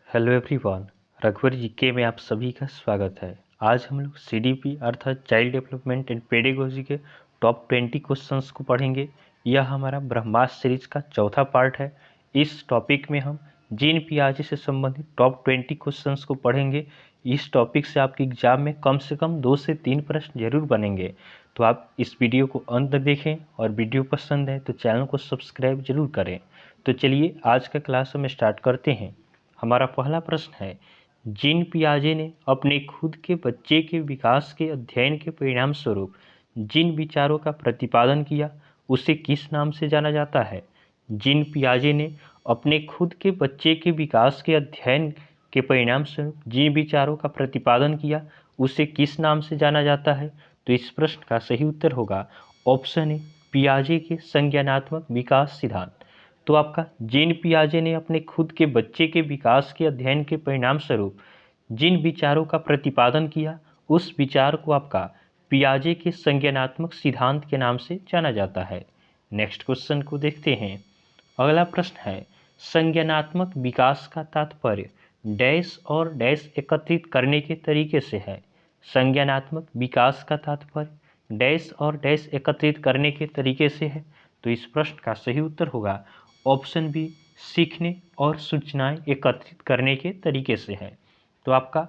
Hello everyone, रघुवर GK में आप सभी का स्वागत है। आज हम लोग सीडीपी अर्थात चाइल्ड डेवलपमेंट एंड पेडागोजी के टॉप 20 क्वेश्चंस को पढ़ेंगे। यह हमारा ब्रह्मास्त्र सीरीज का चौथा पार्ट है। इस टॉपिक में हम जीन पियाजे से संबंधित टॉप 20 क्वेश्चंस को पढ़ेंगे। इस टॉपिक से आपके एग्जाम में कम से कम 2 से 3 प्रश्न जरूर बनेंगे। तो आप इस वीडियो को अंत तक देखें और वीडियो पसंद है तो चैनल को सब्सक्राइब जरूर करें। तो चलिए आज का क्लास हम स्टार्ट करते हैं। हमारा पहला प्रश्न है, जीन पियाजे ने अपने खुद के बच्चे के विकास के अध्ययन के परिणाम स्वरूप जिन विचारों का प्रतिपादन किया उसे किस नाम से जाना जाता है? जीन पियाजे ने अपने खुद के बच्चे के विकास के अध्ययन के परिणाम स्वरूप जिन विचारों का प्रतिपादन किया उसे किस नाम से जाना जाता है? तो इस प्रश्न का सही उत्तर होगा ऑप्शन ए, पियाजे के संज्ञानात्मक विकास सिद्धांत। तो आपका जीन पियाजे ने अपने खुद के बच्चे के विकास के अध्ययन के परिणाम स्वरूप जिन विचारों का प्रतिपादन किया उस विचार को आपका पियाजे के संज्ञानात्मक सिद्धांत के नाम से जाना जाता है। नेक्स्ट क्वेश्चन को देखते हैं। अगला प्रश्न है, संज्ञानात्मक विकास का तात्पर्य डैश और डैश एकत्रित करने के तरीके से है। संज्ञानात्मक विकास का तात्पर्य डैश और डैश एकत्रित करने के तरीके से है। तो इस प्रश्न का सही उत्तर होगा ऑप्शन बी, सीखने और सूचनाएं एकत्रित करने के तरीके से है। तो आपका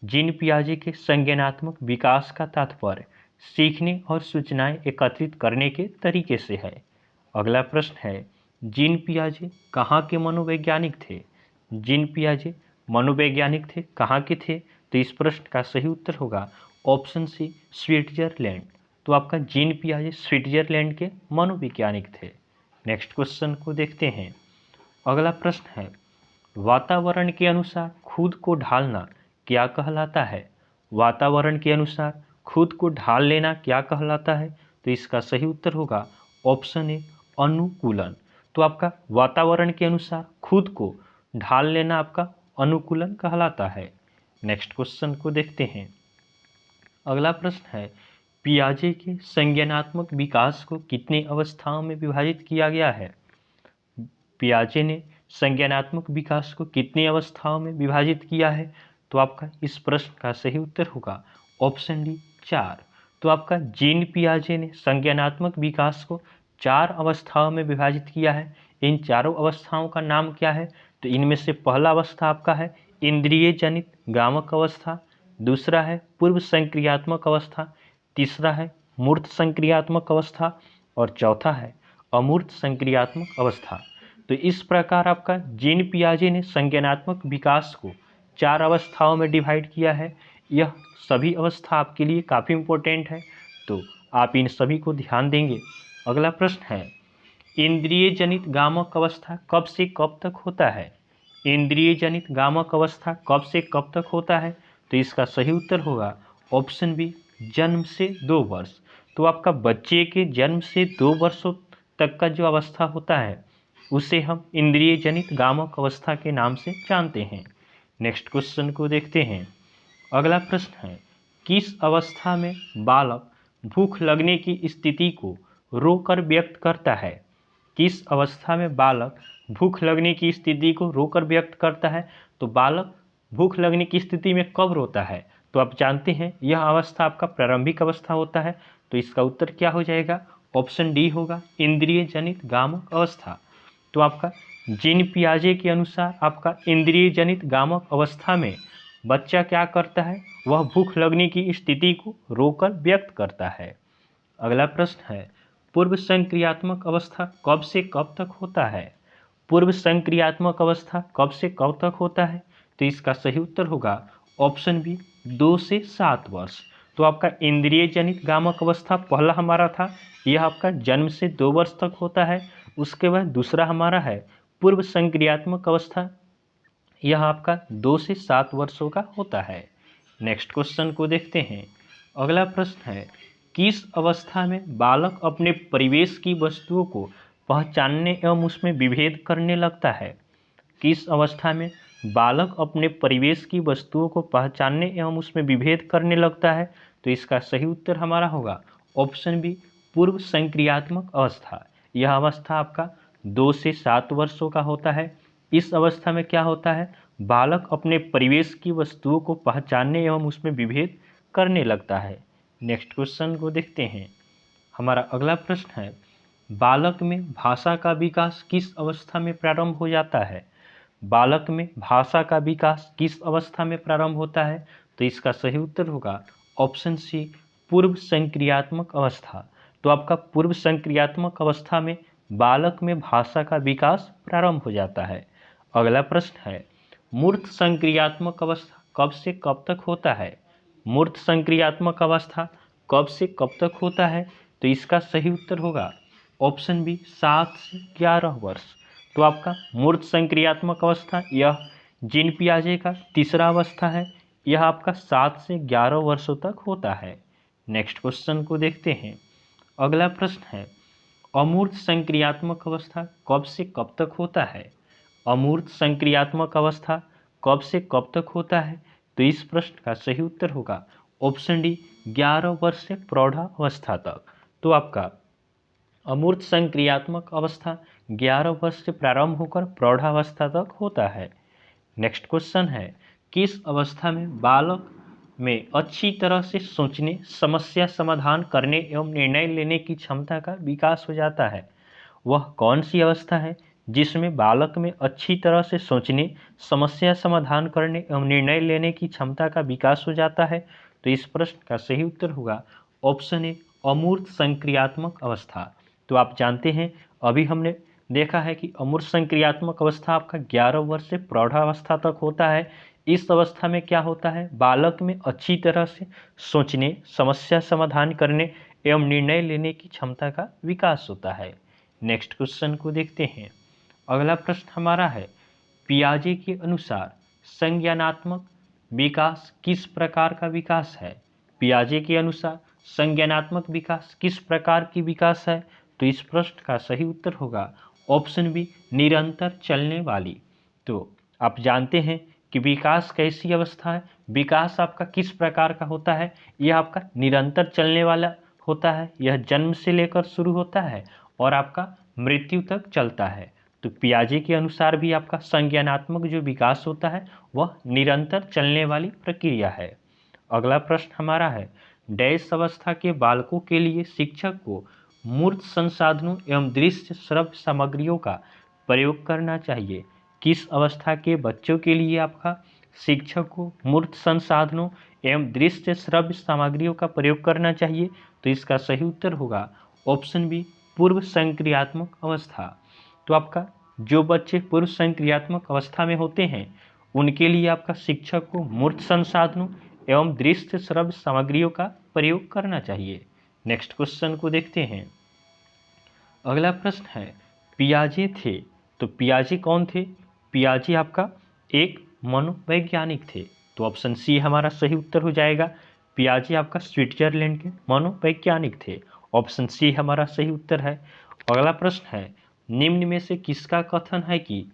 जीन पियाजे के संज्ञानात्मक विकास का तात्पर्य सीखने और सूचनाएं एकत्रित करने के तरीके से है। अगला प्रश्न है, जीन पियाजे कहाँ के मनोवैज्ञानिक थे? जीन पियाजे मनोवैज्ञानिक थे, कहाँ के थे? तो इस प्रश्न का सही उत्तर होगा ऑप्शन सी, स्विट्जरलैंड। तो आपका जीन पियाजे स्विट्जरलैंड के मनोवैज्ञानिक थे। नेक्स्ट क्वेश्चन को देखते हैं। अगला प्रश्न है, वातावरण के अनुसार खुद को ढालना क्या कहलाता है? वातावरण के अनुसार खुद को ढाल लेना क्या कहलाता है? तो इसका सही उत्तर होगा ऑप्शन ए, अनुकूलन। तो आपका वातावरण के अनुसार खुद को ढाल लेना आपका अनुकूलन कहलाता है। नेक्स्ट क्वेश्चन को देखते हैं। अगला प्रश्न है, पियाजे के संज्ञानात्मक विकास को कितने अवस्थाओं में विभाजित किया गया है? पियाजे ने संज्ञानात्मक विकास को कितनी अवस्थाओं में विभाजित किया है? तो आपका इस प्रश्न का सही उत्तर होगा ऑप्शन डी, 4। तो आपका जीन पियाजे ने संज्ञानात्मक विकास को 4 अवस्थाओं में विभाजित किया है। इन चारों अवस्थाओं का नाम क्या है? तो इनमें से पहला अवस्था आपका है इंद्रिय जनित गामक अवस्था, दूसरा है पूर्व संक्रियात्मक अवस्था, तीसरा है मूर्त संक्रियात्मक अवस्था और चौथा है अमूर्त संक्रियात्मक अवस्था। तो इस प्रकार आपका जीन पियाजे ने संज्ञानात्मक विकास को 4 अवस्थाओं में डिवाइड किया है। यह सभी अवस्था आपके लिए काफ़ी इम्पोर्टेंट है, तो आप इन सभी को ध्यान देंगे। अगला प्रश्न है, इंद्रिय जनित गामक अवस्था कब से कब तक होता है? इंद्रिय जनित गामक अवस्था कब से कब तक होता है? तो इसका सही उत्तर होगा ऑप्शन बी, जन्म से 2 वर्ष। तो आपका बच्चे के जन्म से 2 वर्षों तक का जो अवस्था होता है उसे हम इंद्रिय जनित गामक अवस्था के नाम से जानते हैं। नेक्स्ट क्वेश्चन को देखते हैं। अगला प्रश्न है, किस अवस्था में बालक भूख लगने की स्थिति को रोकर व्यक्त करता है? किस अवस्था में बालक भूख लगने की स्थिति को रोकर व्यक्त करता है? तो बालक भूख लगने की स्थिति में कब रोता है? तो आप जानते हैं यह अवस्था आपका प्रारंभिक अवस्था होता है। तो इसका उत्तर क्या हो जाएगा? ऑप्शन डी होगा, इंद्रिय जनित गामक अवस्था। तो आपका जीन पियाजे के अनुसार आपका इंद्रिय जनित गामक अवस्था में बच्चा क्या करता है? वह भूख लगने की स्थिति को रोकर व्यक्त करता है। अगला प्रश्न है, पूर्व संक्रियात्मक अवस्था कब से कब तक होता है? पूर्व संक्रियात्मक अवस्था कब से कब तक होता है? तो इसका सही उत्तर होगा ऑप्शन बी, 2 से 7 वर्ष। तो आपका इंद्रिय जनित गामक अवस्था पहला हमारा था, यह आपका जन्म से 2 वर्ष तक होता है। उसके बाद दूसरा हमारा है पूर्व संक्रियात्मक अवस्था, यह आपका 2 से 7 वर्षों का होता है। नेक्स्ट क्वेश्चन को देखते हैं। अगला प्रश्न है, किस अवस्था में बालक अपने परिवेश की वस्तुओं को पहचानने एवं उसमें विभेद करने लगता है? किस अवस्था में बालक अपने परिवेश की वस्तुओं को पहचानने एवं उसमें विभेद करने लगता है? तो इसका सही उत्तर हमारा होगा ऑप्शन बी, पूर्व संक्रियात्मक अवस्था। यह अवस्था आपका 2 से 7 वर्षों का होता है। इस अवस्था में क्या होता है? बालक अपने परिवेश की वस्तुओं को पहचानने एवं उसमें विभेद करने लगता है। नेक्स्ट क्वेश्चन को देखते हैं। हमारा अगला प्रश्न है, बालक में भाषा का विकास किस अवस्था में प्रारंभ हो जाता है? बालक में भाषा का विकास किस अवस्था में प्रारंभ होता है? तो इसका सही उत्तर होगा ऑप्शन सी, पूर्व संक्रियात्मक अवस्था। तो आपका पूर्व संक्रियात्मक अवस्था में बालक में भाषा का विकास प्रारंभ हो जाता है। अगला प्रश्न है, मूर्त संक्रियात्मक अवस्था कब से कब तक होता है? मूर्त संक्रियात्मक अवस्था कब से कब तक होता है? तो इसका सही उत्तर होगा ऑप्शन बी, 7 से 11 वर्ष। तो आपका मूर्त संक्रियात्मक अवस्था यह जीन पियाजे का तीसरा अवस्था है। यह आपका 7 से 11 वर्षों तक होता है। नेक्स्ट क्वेश्चन को देखते हैं। अगला प्रश्न है, अमूर्त संक्रियात्मक अवस्था कब से कब तक होता है? अमूर्त संक्रियात्मक अवस्था कब से कब तक होता है? तो इस प्रश्न का सही उत्तर होगा ऑप्शन डी, 11 वर्ष से प्रौढ़ावस्था तक। तो आपका अमूर्त संक्रियात्मक अवस्था 11 वर्ष से प्रारंभ होकर प्रौढ़ावस्था तक होता है। नेक्स्ट क्वेश्चन है, किस अवस्था में बालक में अच्छी तरह से सोचने, समस्या समाधान करने एवं निर्णय लेने की क्षमता का विकास हो जाता है? वह कौन सी अवस्था है जिसमें बालक में अच्छी तरह से सोचने, समस्या समाधान करने एवं निर्णय लेने की क्षमता का विकास हो जाता है? तो इस प्रश्न का सही उत्तर होगा ऑप्शन ए, अमूर्त संक्रियात्मक अवस्था। तो आप जानते हैं, अभी हमने देखा है कि अमूर्त संक्रियात्मक अवस्था आपका 11 वर्ष से प्रौढ़ावस्था तक होता है। इस अवस्था में क्या होता है, बालक में अच्छी तरह से सोचने, समस्या समाधान करने एवं निर्णय लेने की क्षमता का विकास होता है। नेक्स्ट क्वेश्चन को देखते हैं। अगला प्रश्न हमारा है, पियाजे के अनुसार संज्ञानात्मक विकास किस प्रकार का विकास है? पियाजे के अनुसार संज्ञानात्मक विकास किस प्रकार की विकास है? तो इस प्रश्न का सही उत्तर होगा ऑप्शन बी, निरंतर चलने वाली। तो आप जानते हैं कि विकास कैसी अवस्था है, विकास आपका किस प्रकार का होता है? यह आपका निरंतर चलने वाला होता है। यह जन्म से लेकर शुरू होता है और आपका मृत्यु तक चलता है। तो पियाजे के अनुसार भी आपका संज्ञानात्मक जो विकास होता है वह निरंतर चलने वाली प्रक्रिया है। अगला प्रश्न हमारा है, डैश अवस्था के बालकों के लिए शिक्षक को मूर्त संसाधनों एवं दृश्य श्रव्य सामग्रियों का प्रयोग करना चाहिए? किस अवस्था के बच्चों के लिए आपका शिक्षक को मूर्त संसाधनों एवं दृश्य श्रव्य सामग्रियों का प्रयोग करना चाहिए? तो इसका सही उत्तर होगा ऑप्शन बी, पूर्व संक्रियात्मक अवस्था। तो आपका जो बच्चे पूर्व संक्रियात्मक अवस्था में होते हैं उनके लिए आपका शिक्षक को मूर्त संसाधनों एवं दृश्य श्रव्य सामग्रियों का प्रयोग करना चाहिए। नेक्स्ट क्वेश्चन को देखते हैं। अगला प्रश्न है, पियाजे थे, तो पियाजे कौन थे? पियाजे आपका एक मनोवैज्ञानिक थे। तो ऑप्शन सी हमारा सही उत्तर हो जाएगा। पियाजे आपका स्विट्जरलैंड के मनोवैज्ञानिक थे। ऑप्शन सी हमारा सही उत्तर है। अगला प्रश्न है, निम्न में से किसका कथन है कि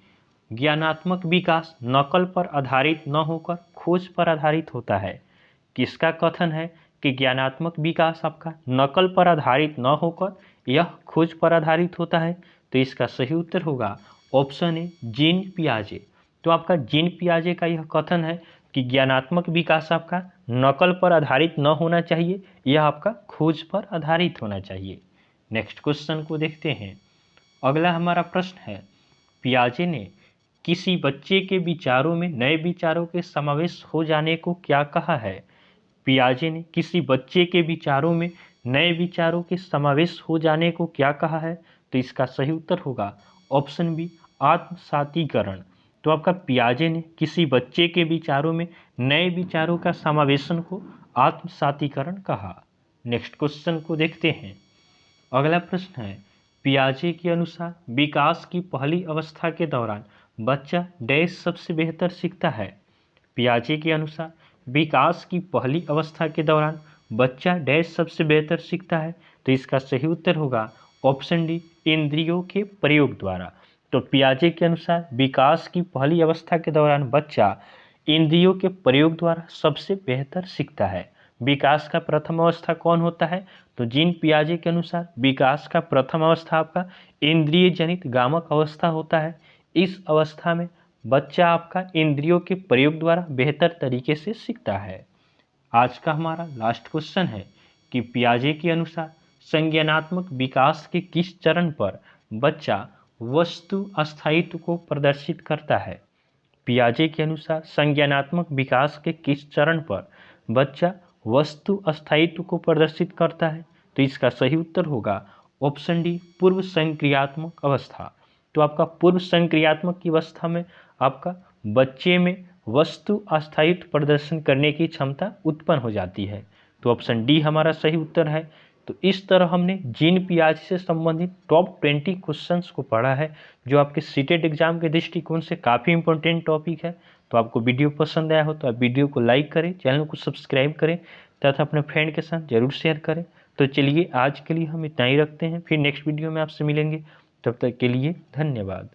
ज्ञानात्मक विकास नकल पर आधारित न होकर खोज पर आधारित होता है? किसका कथन है कि ज्ञानात्मक विकास आपका नकल पर आधारित न होकर यह खोज पर आधारित होता है? तो इसका सही उत्तर होगा ऑप्शन ए, जीन पियाजे। तो आपका जीन पियाजे का यह कथन है कि ज्ञानात्मक विकास आपका नकल पर आधारित न होना चाहिए, यह आपका खोज पर आधारित होना चाहिए। नेक्स्ट क्वेश्चन को देखते हैं। अगला हमारा प्रश्न है, पियाजे ने किसी बच्चे के विचारों में नए विचारों के समावेश हो जाने को क्या कहा है? पियाजे ने किसी बच्चे के विचारों में नए विचारों के समावेश हो जाने को क्या कहा है? तो इसका सही उत्तर होगा ऑप्शन बी, आत्मसातीकरण। तो आपका पियाजे ने किसी बच्चे के विचारों में नए विचारों का समावेशन को आत्मसातीकरण कहा। नेक्स्ट क्वेश्चन को देखते हैं। अगला प्रश्न है, पियाजे के अनुसार विकास की पहली अवस्था के दौरान बच्चा डैश सबसे बेहतर सीखता है? पियाजे के अनुसार विकास की पहली अवस्था के दौरान बच्चा डैश सबसे बेहतर सीखता है? तो इसका सही उत्तर होगा ऑप्शन डी, इंद्रियों के प्रयोग द्वारा। तो पियाजे के अनुसार विकास की पहली अवस्था के दौरान बच्चा इंद्रियों के प्रयोग द्वारा सबसे बेहतर सीखता है। विकास का प्रथम अवस्था कौन होता है? तो जीन पियाजे के अनुसार विकास का प्रथम अवस्था आपका इंद्रिय जनित गामक अवस्था होता है। इस अवस्था में बच्चा आपका इंद्रियों के प्रयोग द्वारा बेहतर तरीके से सीखता है। आज का हमारा लास्ट क्वेश्चन है कि पियाजे के अनुसार संज्ञानात्मक विकास के किस चरण पर बच्चा वस्तु अस्थायित्व को प्रदर्शित करता है। पियाजे के अनुसार संज्ञानात्मक विकास के किस चरण पर बच्चा वस्तु अस्थायित्व को प्रदर्शित करता है। तो इसका सही उत्तर होगा ऑप्शन डी, पूर्व संक्रियात्मक अवस्था। तो आपका पूर्व संक्रियात्मक की अवस्था में आपका बच्चे में वस्तु अस्थायित्व प्रदर्शन करने की क्षमता उत्पन्न हो जाती है। तो ऑप्शन डी हमारा सही उत्तर है। तो इस तरह हमने जीन पियाजे से संबंधित टॉप 20 क्वेश्चंस को पढ़ा है, जो आपके सीटेट एग्जाम के दृष्टिकोण से काफ़ी इंपॉर्टेंट टॉपिक है। तो आपको वीडियो पसंद आया हो तो आप वीडियो को लाइक करें, चैनल को सब्सक्राइब करें तथा अपने फ्रेंड के साथ जरूर शेयर करें। तो चलिए आज के लिए हम इतना ही रखते हैं, फिर नेक्स्ट वीडियो में आपसे मिलेंगे। तब तक के लिए धन्यवाद।